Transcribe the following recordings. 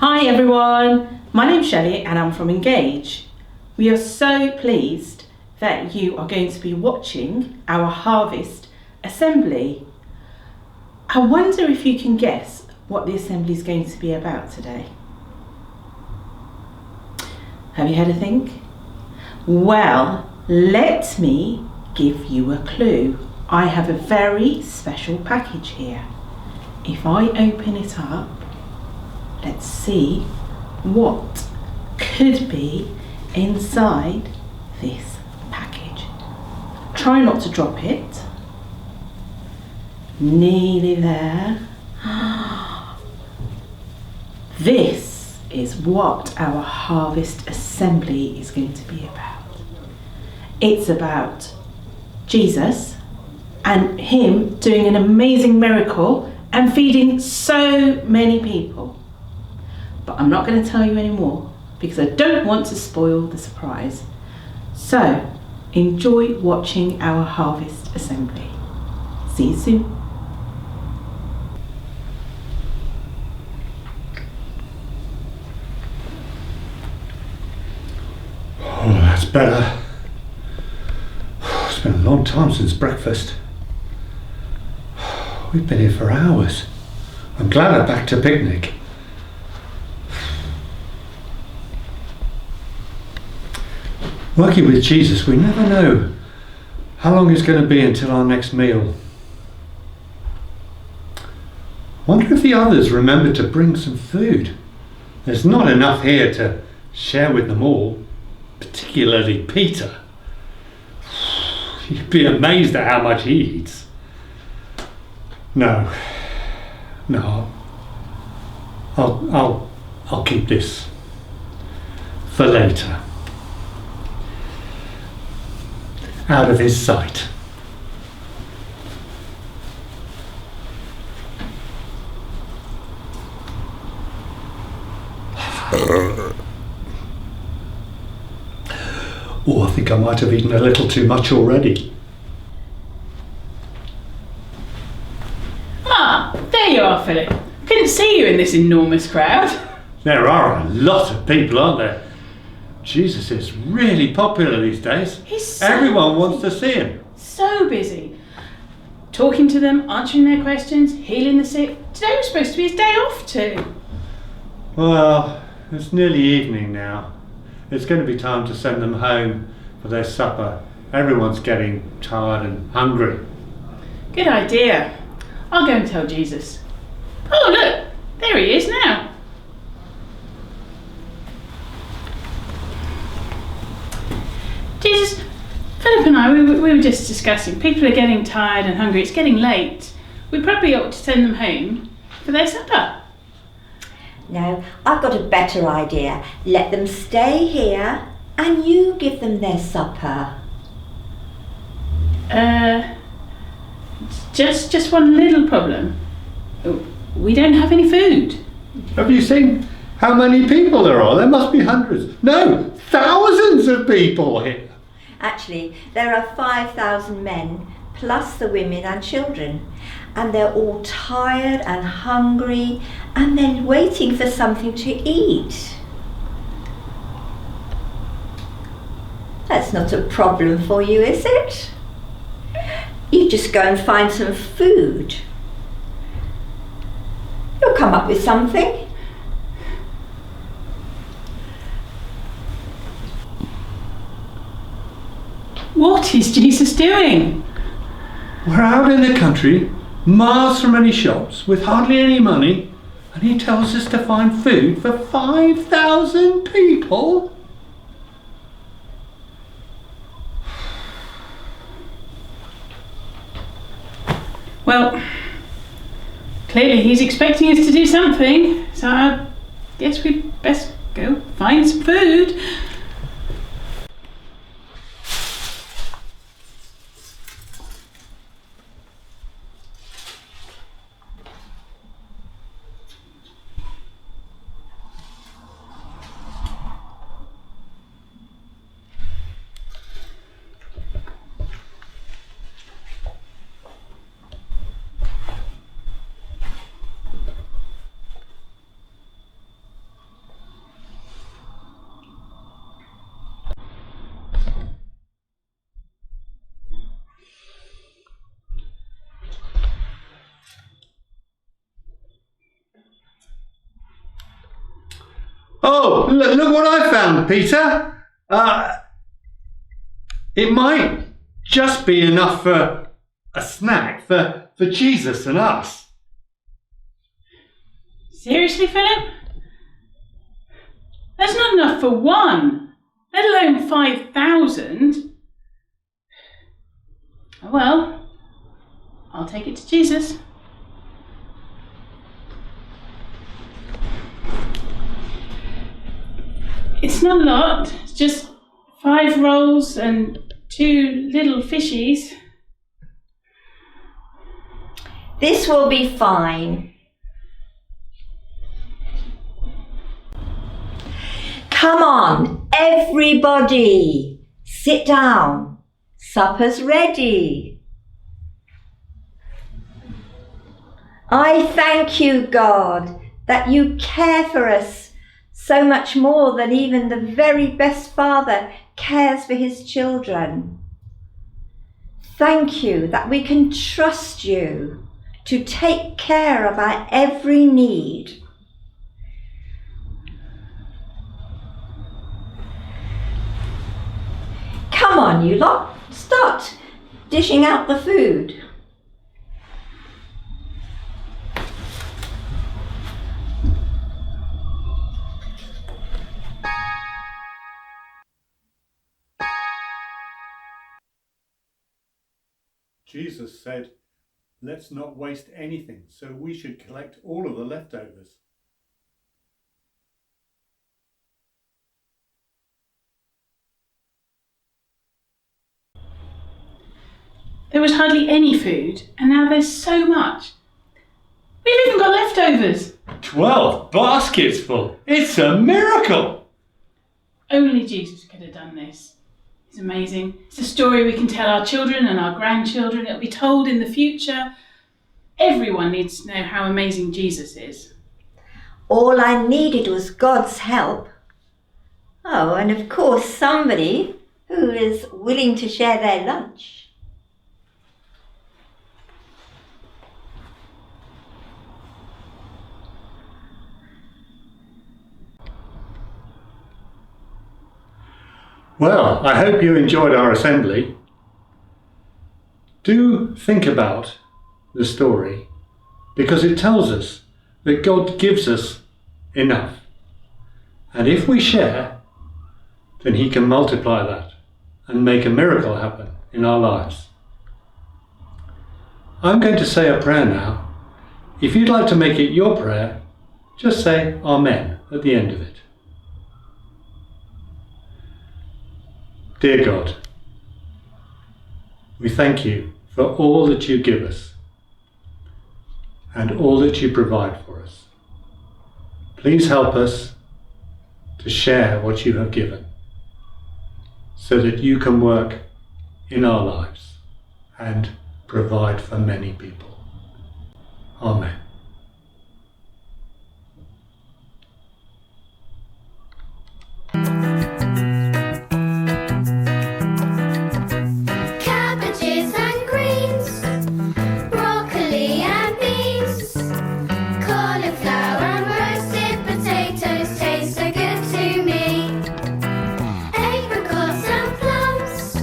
Hi everyone, my name's Shelley and I'm from Engage. We are so pleased that you are going to be watching our Harvest Assembly. I wonder if you can guess what the assembly is going to be about today. Have you had a think? Well, let me give you a clue. I have a very special package here. If I open it up, let's see what could be inside this package. Try not to drop it. Nearly there. This is what our Harvest Assembly is going to be about. It's about Jesus and him doing an amazing miracle and feeding so many people. But I'm not going to tell you anymore because I don't want to spoil the surprise. So enjoy watching our Harvest Assembly. See you soon. Oh, that's better. It's been a long time since breakfast. We've been here for hours. I'm glad I backed a picnic. Working with Jesus, we never know how long it's going to be until our next meal. Wonder if the others remember to bring some food. There's not enough here to share with them all, particularly Peter. You'd be amazed at how much he eats. No, I'll keep this for later. Out of his sight. Oh, I think I might have eaten a little too much already. Ah, there you are, Philip. Couldn't see you in this enormous crowd. There are a lot of people, aren't there? Jesus is really popular these days. Everyone wants to see him. So busy. Talking to them, answering their questions, healing the sick. Today was supposed to be his day off too. Well, it's nearly evening now. It's going to be time to send them home for their supper. Everyone's getting tired and hungry. Good idea. I'll go and tell Jesus. Oh look, there he is now. Jesus, Philip and I, we were just discussing. People are getting tired and hungry. It's getting late. We probably ought to send them home for their supper. No, I've got a better idea. Let them stay here and you give them their supper. Just one little problem. We don't have any food. Have you seen how many people there are? There must be hundreds. No, thousands of people here. Actually, there are 5,000 men plus the women and children. And they're all tired and hungry and then waiting for something to eat. That's not a problem for you, is it? You just go and find some food. You'll come up with something. What is Jesus doing? We're out in the country, miles from any shops, with hardly any money, and he tells us to find food for 5,000 people? Well, clearly he's expecting us to do something, so I guess we'd best go find some food. Oh, look what I found, Peter. It might just be enough for a snack for Jesus and us. Seriously, Philip? That's not enough for one, let alone 5,000. Oh well, I'll take it to Jesus. It's not a lot, it's just 5 rolls and 2 little fishies. This will be fine. Come on, everybody, sit down. Supper's ready. I thank you, God, that you care for us so much more than even the very best father cares for his children. Thank you that we can trust you to take care of our every need. Come on, you lot, start dishing out the food. Jesus said, "Let's not waste anything, so we should collect all of the leftovers." There was hardly any food, and now there's so much. We've even got leftovers. 12 baskets full. It's a miracle. Only Jesus could have done this. It's amazing. It's a story we can tell our children and our grandchildren. It'll be told in the future. Everyone needs to know how amazing Jesus is. All I needed was God's help. Oh, and of course somebody who is willing to share their lunch. Well, I hope you enjoyed our assembly. Do think about the story, because it tells us that God gives us enough. And if we share, then He can multiply that and make a miracle happen in our lives. I'm going to say a prayer now. If you'd like to make it your prayer, just say Amen at the end of it. Dear God, we thank you for all that you give us and all that you provide for us. Please help us to share what you have given so that you can work in our lives and provide for many people. Amen. Cabbages and greens, broccoli and beans, cauliflower and roasted potatoes taste so good to me. Apricots and plums,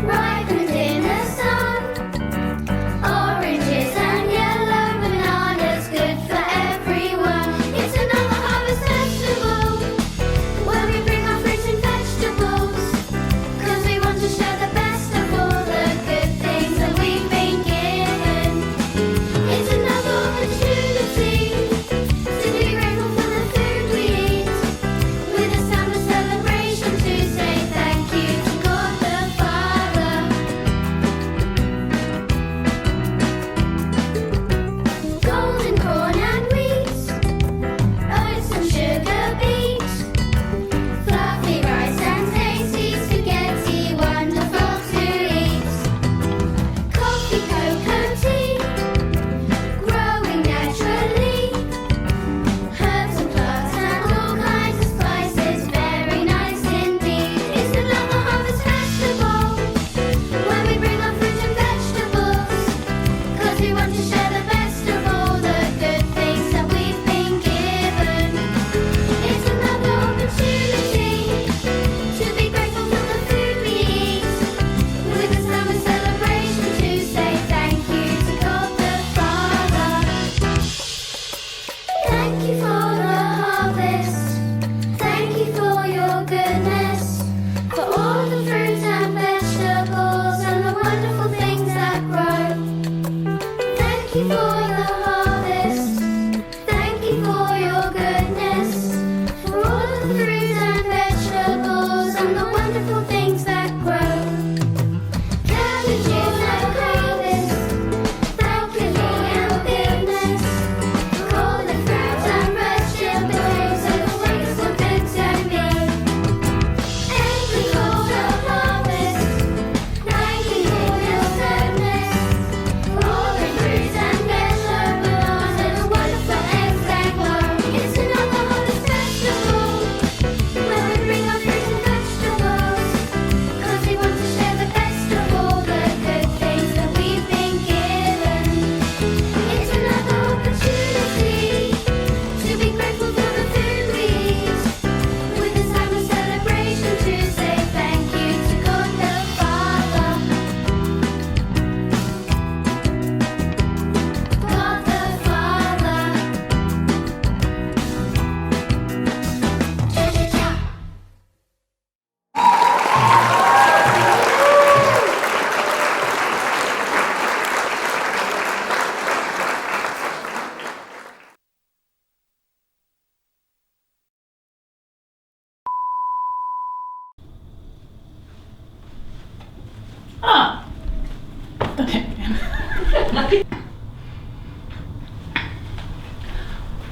ripened in the sun, oranges and yellow bananas.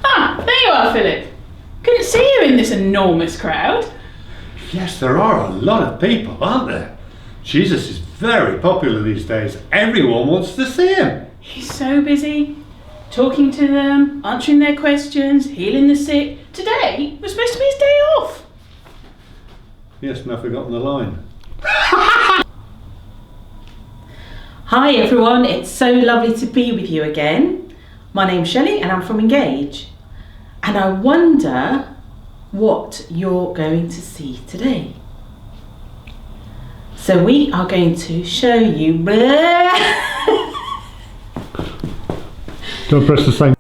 Ah, there you are, Philip. Couldn't see you in this enormous crowd. Yes, there are a lot of people, aren't there? Jesus is very popular these days. Everyone wants to see him. He's so busy, talking to them, answering their questions, healing the sick. Today was supposed to be his day off. Yes, and I've forgotten the line. Hi everyone, it's so lovely to be with you again. My name's Shelley and I'm from Engage. And I wonder what you're going to see today. So we are going to show you... Don't press the same.